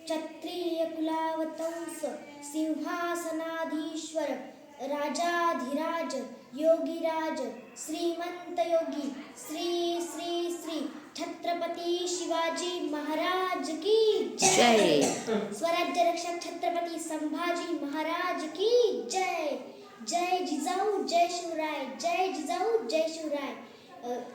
क्षत्रिय कुलावतंस सिंहासनाधीश्वर राजाधिराज योगीराज श्रीमंत योगी श्री श्री श्री छत्रपती शिवाजी महाराज की जय। स्वराज्य रक्षक छत्रपती संभाजी महाराज की जय। जय जिजाऊ जय शिवराय, जय जिजाऊ जय शिवराय।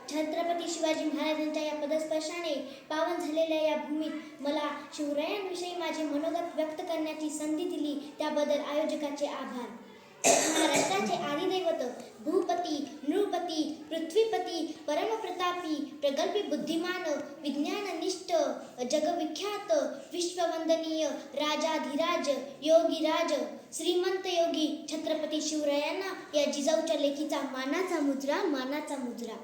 छत्रपती शिवाजी महाराजांच्या या पदस्पर्शाने पावन झालेल्या या भूमीत मला शिवरायांविषयी माझे मनोगत व्यक्त करण्याची संधी दिली त्याबद्दल आयोजकाचे आभार। महाराष्ट्राचे आदिदैवत भूपती नृपती पृथ्वीपती परमप्रतापी प्रगल्भी बुद्धिमान विज्ञाननिष्ठ जगविख्यात विश्ववंदनीय राजाधिराज योगीराज श्रीमंत योगी छत्रपती शिवरायांना या जिजाऊच्या लेखीचा मानाचा मुजरा।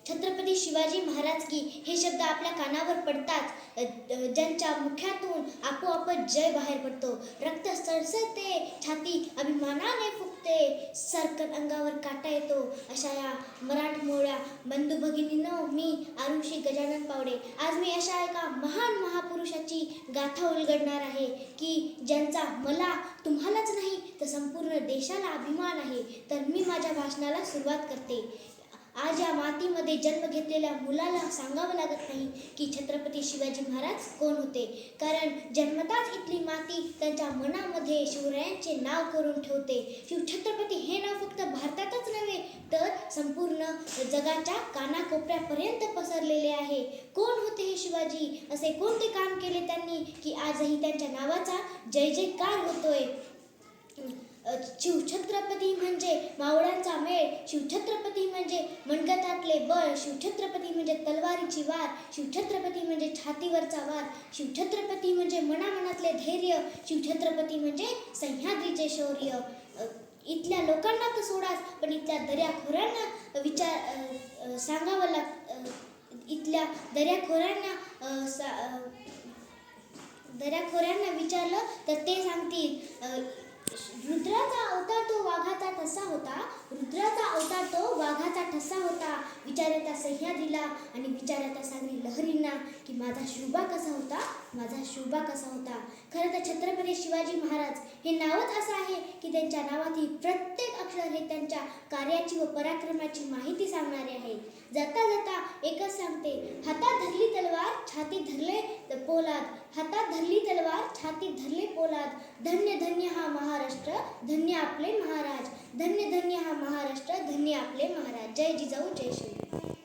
छत्रपती शिवाजी महाराज की हे शब्द आपल्या कानावर पडताच ज्यांच्या मुखातून आपोआप जय बाहेर पडतो, रक्त सळसळते, छाती अभिमानाने फुगते, सरकन अंगावर काटा येतो। अशा या मराठमोळ्या बंधू भगिनींनो, मी आरुषी गजानन पावडे आज मी अशा एका महान महापुरुषाची गाथा उलगडणार आहे की ज्यांचा मला तुम्हालाच नाही तर संपूर्ण देशाला अभिमान आहे। तर मी माझ्या भाषणाला सुरुवात करते। आज या मातीमध्ये जन्म घेतलेल्या मुलाला सांगावं लागत नाही की छत्रपती शिवाजी महाराज कोण होते, कारण जन्मताच इथली माती त्यांच्या मनामध्ये शिवरायांचे नाव करून ठेवते। शिवछत्रपती हे नाव फक्त भारतातच नव्हे तर संपूर्ण जगाच्या कानाकोपऱ्यापर्यंत पसरलेले आहे। कोण होते हे शिवाजी, असे कोणते काम केले त्यांनी की आजही त्यांच्या नावाचा जय जयकार होतोय। शिवछत्रपती म्हणजे मावळ्यांचा मेळ, शिवछत्रपती म्हणजे मनगटातले बळ, शिवछत्रपती म्हणजे तलवारीची वार, शिवछत्रपती म्हणजे छातीवरचा वार, शिवछत्रपती म्हणजे मनामनातले धैर्य, शिवछत्रपती म्हणजे सह्याद्रीचे शौर्य। इथल्या लोकांना तर सोडाच, पण इथल्या दर्याखोऱ्यांना इथल्या दर्याखोऱ्यांना विचारलं तर ते सांगतील रुद्राचा अवतार तो वाघाचा ठसा होता, विचारता सह्याद्रीला आणि विचारता सागरी लहरींना की माझा शोभा कसा होता। खरं तर छत्रपती शिवाजी महाराज हे नावच असं आहे की त्यांच्या नावातील प्रत्येक अक्षर हे त्यांच्या कार्याची व पराक्रमाची माहिती सांगणारे आहे। जाता जाता एकच सांगते, हातात धरली तलवार छातीत धरले पोलाद, धन्य धन्य हा महाराष्ट्र, धन्य आपले महाराज, धन्य धन्य हा महाराष्ट्र, धन्य आपले महाराज। जय जिजाऊ जय शिवराय।